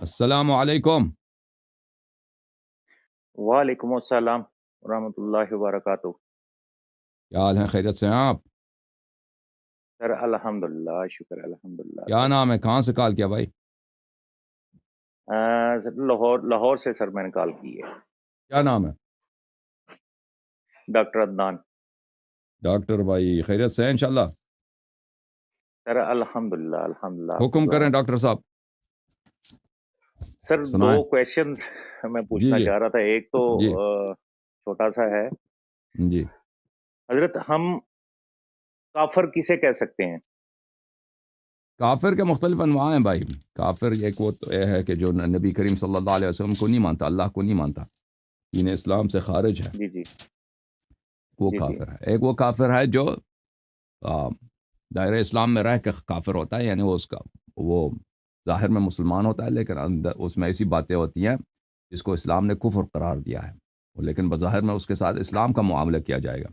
السلام علیکم۔ وعلیکم السلام ورحمۃ اللہ وبرکاتہ۔ کیا حال ہے؟ خیریت سے ہیں آپ؟ سر الحمد للہ، شکر الحمد للہ کیا سر۔ نام ہے؟ کہاں سے کال کیا بھائی؟ سر لاہور سے سر میں نے کال کی ہے۔ کیا نام ہے؟ ڈاکٹر عدنان۔ ڈاکٹر بھائی خیریت سے ہیں انشاءاللہ؟ سر الحمد للہ الحمد للہ، آپ کی حکم دعا کریں ہے۔ ڈاکٹر صاحب، سر دو سنائیں۔ کویشچنز میں جی پوچھنا جی چاہ رہا تھا۔ ایک تو جی چھوٹا سا ہے، جی۔ حضرت ہم کافر کسے کہہ سکتے ہیں؟ کافر کے مختلف انواع ہیں بھائی۔ کافر ایک وہ تو یہ ہے کہ جو نبی کریم صلی اللہ علیہ وسلم کو نہیں مانتا، اللہ کو نہیں مانتا، دین اسلام سے خارج ہے، جی جی وہ جی جی کافر ہے۔ ایک وہ کافر ہے جو دائرہ اسلام میں رہ کے کافر ہوتا ہے، یعنی وہ ظاہر میں مسلمان ہوتا ہے لیکن اندر اس میں ایسی باتیں ہوتی ہیں جس کو اسلام نے کفر قرار دیا ہے، لیکن بظاہر میں اس کے ساتھ اسلام کا معاملہ کیا جائے گا،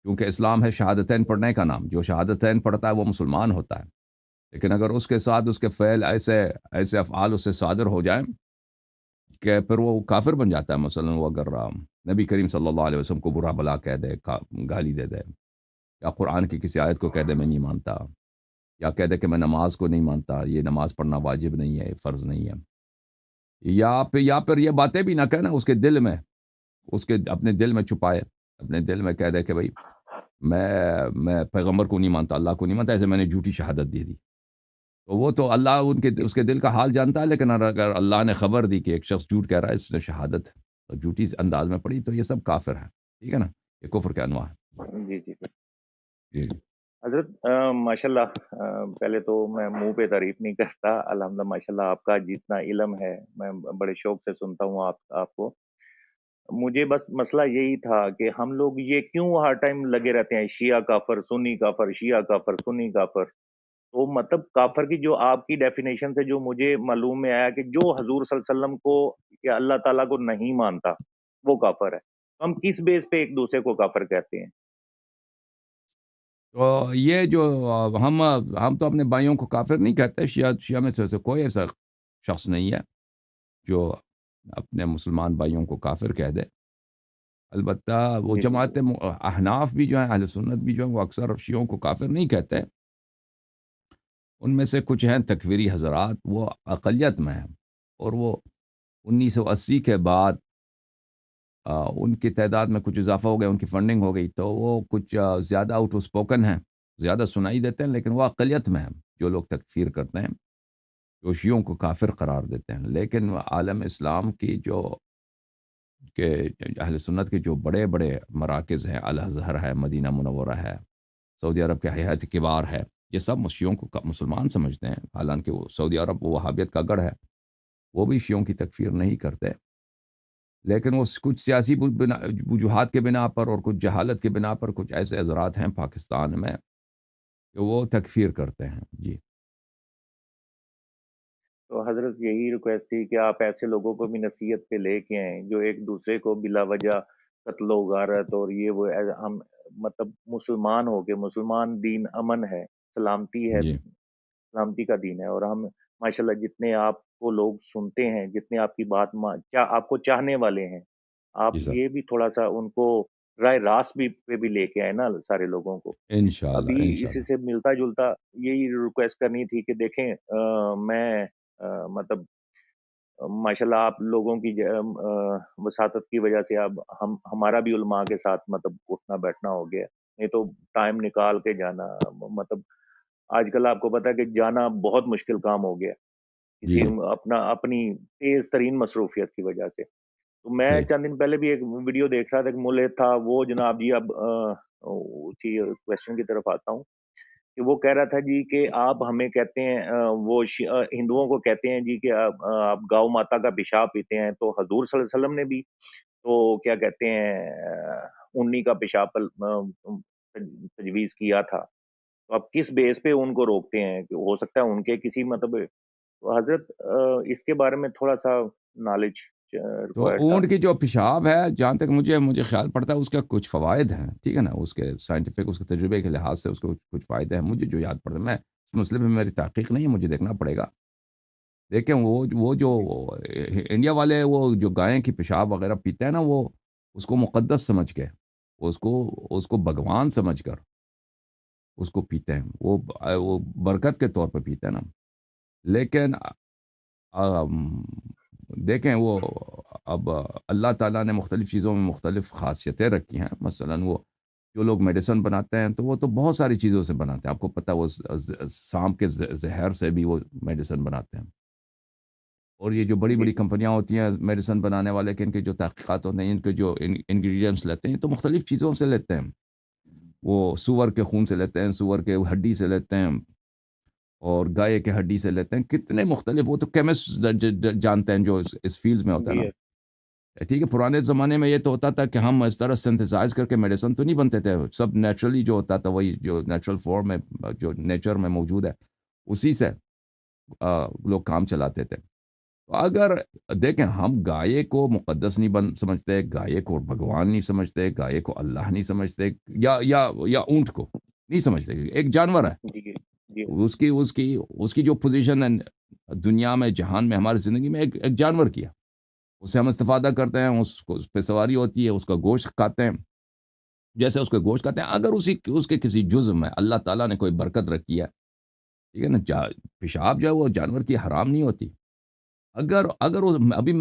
کیونکہ اسلام ہے شہادتین پڑھنے کا نام۔ جو شہادتین پڑھتا ہے وہ مسلمان ہوتا ہے، لیکن اگر اس کے ساتھ اس کے فعل ایسے افعال اس سے صادر ہو جائیں کہ پھر وہ کافر بن جاتا ہے۔ مثلا وہ اگر نبی کریم صلی اللہ علیہ وسلم کو برا بلا کہہ دے، گالی دے دے، یا قرآن کی کسی آیت کو کہہ دے میں نہیں مانتا، یا کہہ دے کہ میں نماز کو نہیں مانتا، یہ نماز پڑھنا واجب نہیں ہے، فرض نہیں ہے، یا پھر یہ باتیں بھی نہ کہنا اس کے دل میں، اس کے اپنے دل میں چھپائے، اپنے دل میں کہہ دے کہ بھائی میں پیغمبر کو نہیں مانتا، اللہ کو نہیں مانتا، ایسے میں نے جھوٹی شہادت دے دی، تو وہ تو اللہ اس کے دل کا حال جانتا ہے، لیکن اگر اللہ نے خبر دی کہ ایک شخص جھوٹ کہہ رہا ہے، اس نے شہادت جھوٹی انداز میں پڑھی، تو یہ سب کافر ہے، ٹھیک ہے نا؟ یہ کفر کے انواع ہے۔ جی جی۔ جی حضرت ماشاء اللہ، پہلے تو میں منہ پہ تعریف نہیں کرتا، الحمدللہ ماشاء اللہ آپ کا جتنا علم ہے میں بڑے شوق سے سنتا ہوں آپ کو۔ مجھے بس مسئلہ یہی تھا کہ ہم لوگ یہ کیوں ہر ٹائم لگے رہتے ہیں شیعہ کافر سنی کافر، شیعہ کافر سنی کافر؟ تو مطلب کافر کی جو آپ کی ڈیفینیشن سے جو مجھے معلوم میں آیا کہ جو حضور صلی اللہ علیہ وسلم کو یا اللہ تعالیٰ کو نہیں مانتا وہ کافر ہے۔ تو ہم کس بیس پہ ایک دوسرے کو کافر کہتے ہیں؟ تو یہ جو ہم تو اپنے بھائیوں کو کافر نہیں کہتے، شیعہ میں سے کوئی ایسا شخص نہیں ہے جو اپنے مسلمان بھائیوں کو کافر کہہ دے۔ البتہ وہ جی جی جماعت احناف بھی جو ہیں، اہل سنت بھی جو ہیں، وہ اکثر شیعوں کو کافر نہیں کہتے۔ ان میں سے کچھ ہیں تکفیری حضرات، وہ اقلیت میں ہیں، اور وہ 1980 کے بعد ان کی تعداد میں کچھ اضافہ ہو گیا، ان کی فنڈنگ ہو گئی، تو وہ کچھ زیادہ آؤٹ اسپوکن ہیں، زیادہ سنائی دیتے ہیں، لیکن وہ اقلیت میں ہیں جو لوگ تکفیر کرتے ہیں، جو شیعوں کو کافر قرار دیتے ہیں۔ لیکن عالم اسلام کی کہ اہل سنت کے جو بڑے بڑے مراکز ہیں، الازہر ہے، مدینہ منورہ ہے، سعودی عرب کے حیات کبار ہے، یہ سب شیعوں کو مسلمان سمجھتے ہیں، حالانکہ وہ سعودی عرب وہ وہابیت کا گڑھ ہے، وہ بھی شیعوں کی تکفیر نہیں کرتے، لیکن وہ کچھ سیاسی وجوہات کے بنا پر اور کچھ جہالت کے بنا پر کچھ ایسے حضرات ہیں پاکستان میں کہ وہ تکفیر کرتے ہیں۔ جی تو حضرت یہی ریکویسٹ تھی کہ آپ ایسے لوگوں کو بھی نصیحت پہ لے کے آئیں جو ایک دوسرے کو بلا وجہ قتل و غارت اور یہ وہ ہم مطلب مسلمان ہو کے، مسلمان دین امن ہے، سلامتی ہے، جی سلامتی کا دین ہے، اور ہم ماشاءاللہ جتنے آپ کو لوگ سنتے ہیں، جتنے آپ کی بات آپ کو چاہنے والے ہیں، جی آپ سر، یہ بھی تھوڑا سا ان کو رائے راست بھی پہ بھی لے کے آئے نا سارے لوگوں کو۔ انشاءاللہ ابھی اسی انشاءاللہ۔ سے ملتا جلتا یہی ریکویسٹ کرنی تھی کہ دیکھیں میں مطلب ماشاءاللہ آپ لوگوں کی وساطت کی وجہ سے اب ہمارا بھی علماء کے ساتھ مطلب اٹھنا بیٹھنا ہو گیا، نہیں تو ٹائم نکال کے جانا مطلب آج کل آپ کو پتا ہے کہ جانا بہت مشکل کام ہو گیا جی کسی جی اپنی تیز ترین مصروفیت کی وجہ سے۔ تو میں صحیح۔ چند دن پہلے بھی ایک ویڈیو دیکھ رہا تھا کہ ملے تھا وہ جناب جی، اب اسی کوشچن کی طرف آتا ہوں کہ وہ کہہ رہا تھا جی کہ آپ ہمیں کہتے ہیں وہ ہندوؤں کو کہتے ہیں جی کہ آپ گاؤں ماتا کا پیشاب پیتے ہیں، تو حضور صلی اللہ علیہ وسلم نے بھی تو کیا کہتے ہیں انہی کا پیشاب تجویز کیا تھا، تو آپ کس بیس پہ ان کو روکتے ہیں؟ کہ ہو سکتا ہے ان کے کسی مطلب تو حضرت اس کے بارے میں تھوڑا سا نالج تو ریکوائرڈ تھا۔ اونٹ کی جو پیشاب ہے، جہاں تک مجھے خیال پڑتا ہے اس کا کچھ فوائد ہیں، ٹھیک ہے نا؟ اس کے سائنٹیفک، اس کے تجربے کے لحاظ سے اس کو کچھ فائدے ہیں، مجھے جو یاد پڑتا ہے، میں اس مسئلے میں میری تحقیق نہیں ہے، مجھے دیکھنا پڑے گا، دیکھیں وہ جو انڈیا والے وہ جو گائیں کی پیشاب وغیرہ پیتے ہیں نا، وہ اس کو مقدس سمجھ کے، اس کو بھگوان سمجھ کر اس کو پیتے ہیں، وہ برکت کے طور پہ پیتے ہیں نا. لیکن آم، دیکھیں وہ اب اللہ تعالیٰ نے مختلف چیزوں میں مختلف خاصیتیں رکھی ہیں. مثلاً وہ جو لوگ میڈیسن بناتے ہیں تو وہ تو بہت ساری چیزوں سے بناتے ہیں. آپ کو پتہ وہ سانپ کے زہر سے بھی وہ میڈیسن بناتے ہیں. اور یہ جو بڑی جی بڑی کمپنیاں ہوتی ہیں میڈیسن بنانے والے کہ ان کے جو تحقیقات ہوتے ہیں، ان کے جو انگریڈینٹس لیتے ہیں تو مختلف چیزوں سے لیتے ہیں. وہ سور کے خون سے لیتے ہیں، سور کے ہڈی سے لیتے ہیں، اور گائے کے ہڈی سے لیتے ہیں. کتنے مختلف، وہ تو کیمسٹ جانتے ہیں جو اس فیلڈ میں ہوتا ہے جی نا. یس ٹھیک ہے، پرانے زمانے میں یہ تو ہوتا تھا کہ ہم اس طرح سنتھسائز کر کے میڈیسن تو نہیں بنتے تھے. سب نیچرلی جو ہوتا تھا وہی جو نیچرل فارم میں جو نیچر میں موجود ہے اسی سے لوگ کام چلاتے تھے. تو اگر دیکھیں ہم گائے کو مقدس نہیں سمجھتے، گائے کو بھگوان نہیں سمجھتے، گائے کو اللہ نہیں سمجھتے، یا اونٹ کو نہیں سمجھتے. ایک جانور ہے، جی جی اس کی جو پوزیشن ہے دنیا میں، جہان میں، ہماری زندگی میں ایک جانور کیا. اس سے ہم استفادہ کرتے ہیں، اس پہ سواری ہوتی ہے، اس کا گوشت کھاتے ہیں. جیسے اس کا گوشت کھاتے ہیں، اگر اس کے کسی جزو میں اللہ تعالیٰ نے کوئی برکت رکھی ہے، ٹھیک ہے نا، پیشاب جو ہے وہ جانور کی حرام نہیں ہوتی. اگر ابھی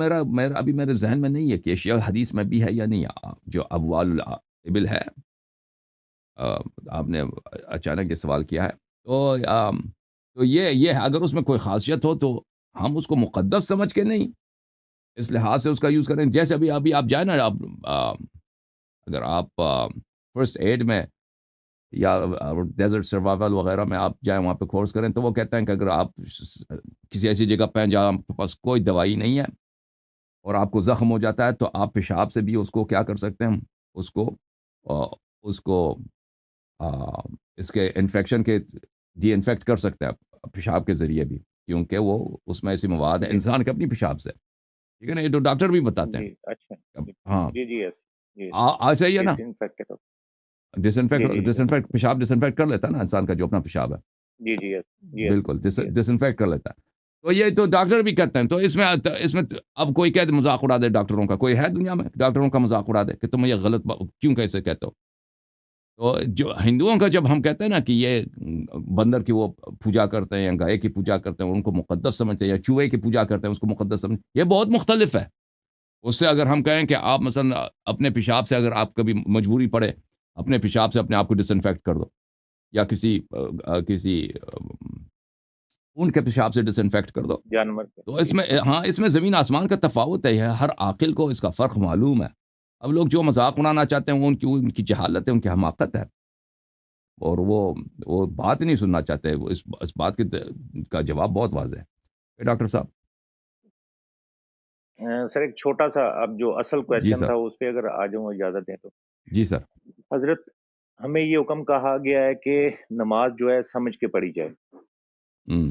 میرے ذہن میں نہیں ہے کہ یہ حدیث میں بھی ہے یا نہیں. جو ابوال الابل ہے، آ، آپ نے اچانک یہ سوال کیا ہے، تو یہ ہے، اگر اس میں کوئی خاصیت ہو تو ہم اس کو مقدس سمجھ کے نہیں، اس لحاظ سے اس کا یوز کریں. جیسے ابھی آپ جائیں نا، اگر آپ فرسٹ ایڈ میں یا ڈیزرٹ سروائیول وغیرہ میں آپ جائیں، وہاں پہ کورس کریں، تو وہ کہتے ہیں کہ اگر آپ کسی ایسی جگہ پہ ہیں جہاں آپ کے پاس کوئی دوائی نہیں ہے اور آپ کو زخم ہو جاتا ہے، تو آپ پیشاب سے بھی اس کو کیا کر سکتے ہیں، اس کو آ، اس کو آ، اس کے انفیکشن کے ڈی انفیکٹ کر سکتے ہیں آپ پیشاب کے ذریعے بھی، کیونکہ وہ اس میں ایسی مواد ہے جی انسان کے اپنی پیشاب سے. ٹھیک ہے نا، یہ تو ڈاکٹر بھی بتاتے ہیں. جی اچھا اب ہاں، جی جی یس جی ایسا ہی ہے نا. ڈس انفیکٹ ڈس جی انفیکٹ جی ڈس انفیکٹ پیشاب ڈس انفیکٹ کر لیتا ہے نا انسان کا جو اپنا پیشاب ہے. جی جی یس یس بالکل یس ڈس انفیکٹ کر لیتا ہے. تو یہ تو ڈاکٹر بھی کہتے ہیں. تو اس میں اب کوئی کہہ دے مذاق اڑا دے ڈاکٹروں کا، کوئی ہے دنیا میں ڈاکٹروں کا مذاق اڑا دے کہ تم یہ غلط کیوں کیسے کہتے ہو. تو جو ہندوؤں کا جب ہم کہتے ہیں نا کہ یہ بندر کی وہ پوجا کرتے ہیں یا گائے کی پوجا کرتے ہیں، ان کو مقدس سمجھتے ہیں، یا چوہے کی پوجا کرتے ہیں اس کو مقدس سمجھتے ہیں، یہ بہت مختلف ہے. اس سے اگر ہم کہیں کہ آپ مثلا اپنے پیشاب سے اگر آپ کبھی مجبوری پڑے، اپنے پیشاب سے اپنے آپ کو ڈس انفیکٹ کر دو، یا کسی اونٹ کے پیشاب سے ڈس انفیکٹ کر دو. جانور کے تو جی اس میں زمین آسمان کا تفاوت ہے. ہر عاقل کو اس کا فرق معلوم ہے. اب لوگ جو مذاق اڑانا چاہتے ہیں وہ ان کی جہالت ہے، ان کی حماقت ہے، اور وہ بات نہیں سننا چاہتے. وہ اس بات کا جواب بہت واضح ہے. ڈاکٹر صاحب. سر ایک چھوٹا سا اب جو اصل جی کویشچن سر. تھا اس پہ اگر آ جاؤں اجازت دیں تو. جی سر. حضرت ہمیں یہ حکم کہا گیا ہے کہ نماز جو ہے سمجھ کے پڑھی جائے. ہم،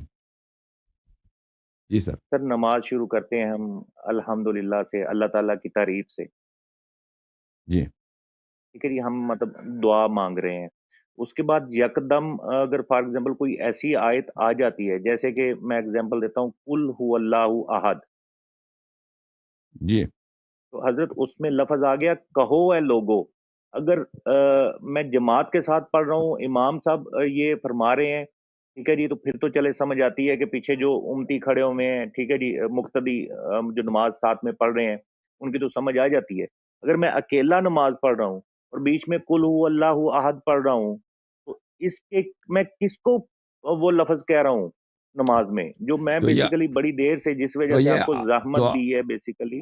جی سر. سر نماز شروع کرتے ہیں ہم الحمدللہ سے، اللہ تعالیٰ کی تعریف سے. جی. ٹھیک ہے جی، ہم مطلب دعا مانگ رہے ہیں. اس کے بعد یکدم اگر فار ایگزامپل کوئی ایسی آیت آ جاتی ہے، جیسے کہ میں ایگزامپل دیتا ہوں، قل هو اللہ احد، جی. تو حضرت اس میں لفظ آ گیا کہو اے لوگو. اگر میں جماعت کے ساتھ پڑھ رہا ہوں، امام صاحب یہ فرما رہے ہیں، ٹھیک ہے جی، تو پھر تو چلے سمجھ آتی ہے کہ پیچھے جو امتی کھڑے ہوئے ہیں، ٹھیک ہے جی، مقتدی جو نماز ساتھ میں پڑھ رہے ہیں ان کی تو سمجھ آ جاتی ہے. اگر میں اکیلا نماز پڑھ رہا ہوں اور بیچ میں قل هو اللہ احد پڑھ رہا ہوں، تو اس کے میں کس کو وہ لفظ کہہ رہا ہوں نماز میں، جو میں تو یہ بیسیکلی بڑی دیر سے جس وجہ تو سے یہ آپ کو زحمت تو دی ہے بیسیکلی.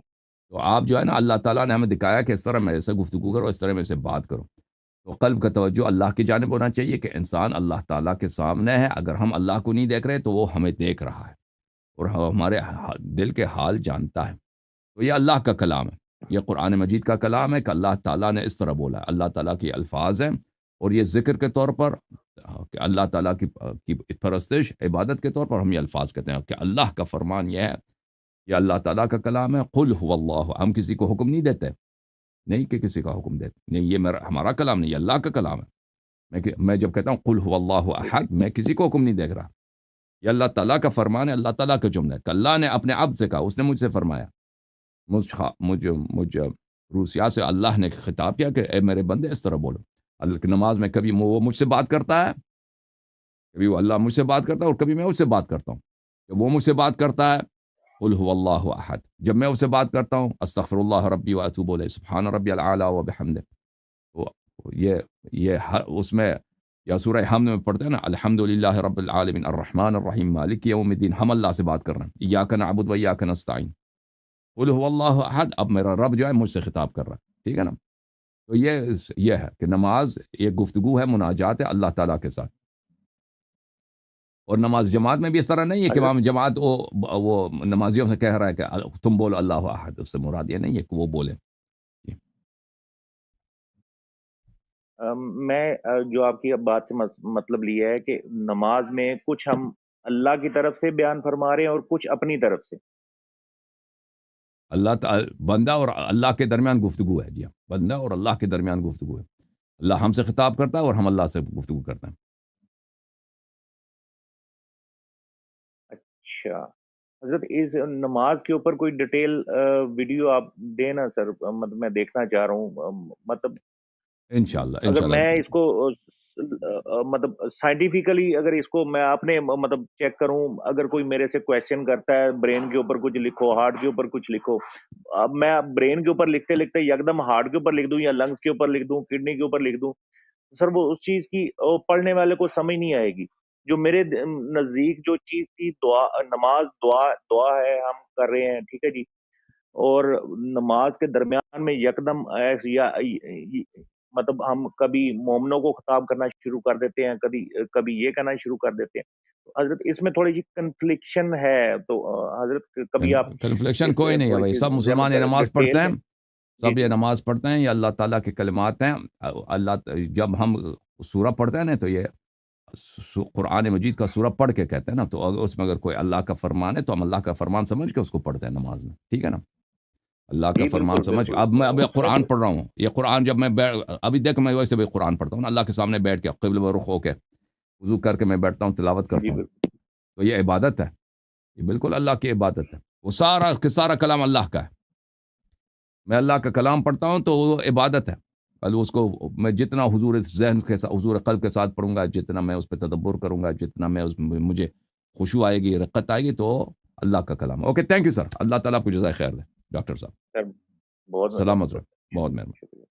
تو آپ جو ہے نا، اللہ تعالیٰ نے ہمیں دکھایا کہ اس طرح میرے سے گفتگو کرو، اس طرح میرے سے بات کرو. تو قلب کا توجہ اللہ کی جانب ہونا چاہیے کہ انسان اللہ تعالیٰ کے سامنے ہے. اگر ہم اللہ کو نہیں دیکھ رہے تو وہ ہمیں دیکھ رہا ہے اور ہمارے دل کے حال جانتا ہے. تو یہ اللہ کا کلام ہے، یہ قرآن مجید کا کلام ہے کہ اللہ تعالیٰ نے اس طرح بولا ہے. اللہ تعالیٰ کی الفاظ ہیں، اور یہ ذکر کے طور پر کہ اللہ تعالیٰ کی پرستش عبادت کے طور پر ہم یہ الفاظ کہتے ہیں کہ اللہ کا فرمان یہ ہے، یہ اللہ تعالیٰ کا کلام ہے. قل هو اللہ. ہم کسی کو حکم نہیں دیتے، نہیں کہ کسی کا حکم دیتے نہیں. یہ ہمارا کلام نہیں، یہ اللہ کا کلام ہے. میں جب کہتا ہوں قل هو اللہ احد، میں کسی کو حکم نہیں دے رہا. یہ اللہ تعالیٰ کا فرمان ہے، اللہ تعالیٰ کا جملہ ہے کہ اللہ نے اپنے عبد سے کہا، اس نے مجھ سے فرمایا، مجھ روسیا سے اللہ نے خطاب کیا کہ اے میرے بندے اس طرح بولو. اللہ کی نماز میں کبھی وہ مجھ سے بات کرتا ہے، کبھی وہ اللہ مجھ سے بات کرتا ہے، اور کبھی میں اس سے بات کرتا ہوں. کہ وہ مجھ سے بات کرتا ہے قل هو اللہ احد، جب میں اس سے بات کرتا ہوں استغفر اللہ ربی واتوب الیہ سبحان ربی الاعلی وبحمدہ. یہ اس میں یا سورہ حمد میں پڑھتے ہیں نا، الحمدللہ رب العالمین الرحمن الرحیم مالک یوم الدین، ہم اللہ سے بات کر رہے ہیں، ایاک نعبد و ایاک نستعین. قل هو اللہ احد، اب میرا رب جو ہے مجھ سے خطاب کر رہا ہے، ٹھیک ہے نا. تو یہ ہے کہ نماز ایک گفتگو ہے، مناجات ہے اللہ تعالیٰ کے ساتھ. اور نماز جماعت میں بھی اس طرح نہیں ہے کہ حضرت امام جماعت وہ نمازیوں سے کہہ رہا ہے کہ تم بولو اللہ احد، اس سے مراد یہ نہیں ہے کہ وہ بولے. میں جو آپ کی اب بات سے مطلب لیا ہے کہ نماز میں کچھ ہم اللہ کی طرف سے بیان فرما رہے ہیں اور کچھ اپنی طرف سے. اللہ تعالی بندہ اور اللہ کے درمیان گفتگو ہے. جی ہاں، بندہ اور اللہ کے درمیان گفتگو ہے. اللہ ہم سے خطاب کرتا ہے اور ہم اللہ سے گفتگو کرتے ہیں. اچھا حضرت، اس نماز کے اوپر کوئی ڈیٹیل ویڈیو آپ دینا سر، مطلب میں دیکھنا چاہ رہا ہوں. مطلب انشاءاللہ اگر انشاءاللہ. میں اس کو مطلب سائنٹیفکلی اگر اس کو میں اپنے مطلب چیک کروں، اگر کوئی میرے سے کویشچن کرتا ہے برین کے اوپر کچھ لکھو، ہارٹ کے اوپر کچھ لکھو، اب میں برین کے اوپر لکھتے لکھتے یکدم ہارٹ کے اوپر لکھ دوں یا لنگس کے اوپر لکھ دوں، کڈنی کے اوپر لکھ دوں، سر وہ اس چیز کی پڑھنے والے کو سمجھ نہیں آئے گی. جو میرے نزدیک جو چیز تھی دعا، نماز دعا ہے، ہم کر رہے ہیں، ٹھیک ہے جی. اور نماز کے درمیان میں یکدم یا مطلب ہم کبھی مومنوں کو خطاب کرنا شروع کر دیتے ہیں، کبھی یہ کہنا شروع کر دیتے ہیں. حضرت اس میں تھوڑی سی کنفلکشن ہے، تو حضرت کبھی آپ کنفلیکشن اس کوئی نہیں ہے تھوڑی بھائی، سی سب مسلمان یہ نماز ڈیٹیل پڑھتے ہیں، میں. جی سب یہ جی نماز پڑھتے ہیں، یہ اللہ تعالیٰ کے کلمات ہیں. جب ہم سورہ پڑھتے ہیں نا تو یہ قرآن مجید کا سورہ پڑھ کے کہتے ہیں نا، تو اس میں اگر کوئی اللہ کا فرمان ہے تو ہم اللہ کا فرمان سمجھ کے اس کو پڑھتے ہیں نماز میں، ٹھیک ہے نا. اللہ کا جی، فرمان بالکل سمجھ. بالکل. اب میں ابھی اس میں قرآن پڑھ رہا ہوں، یہ قرآن جب میں ابھی دیکھ میں ویسے بھی قرآن پڑھتا ہوں نا، اللہ کے سامنے بیٹھ کے قبل و رخ ہو کے وضو کر کے میں بیٹھتا ہوں، تلاوت جی کرتا ہوں. بالکل. تو یہ عبادت ہے، یہ بالکل اللہ کی عبادت ہے. وہ سارا کلام اللہ کا ہے. میں اللہ کا کلام پڑھتا ہوں تو وہ عبادت ہے. بل اس کو میں جتنا حضور ذہن کے ساتھ، حضور قلب کے ساتھ پڑھوں گا، جتنا میں اس پہ تدبر کروں گا، جتنا میں اس میں مجھے خشوع آئے گی، رقت آئے گی، تو اللہ کا کلام ہے. Okay, thank you sir. Allah تعالیٰ آپ کو جزائے خیر دے ڈاکٹر صاحب. سر بہت سلام مہربانی. حضرت، بہت مہربانی. شکریہ.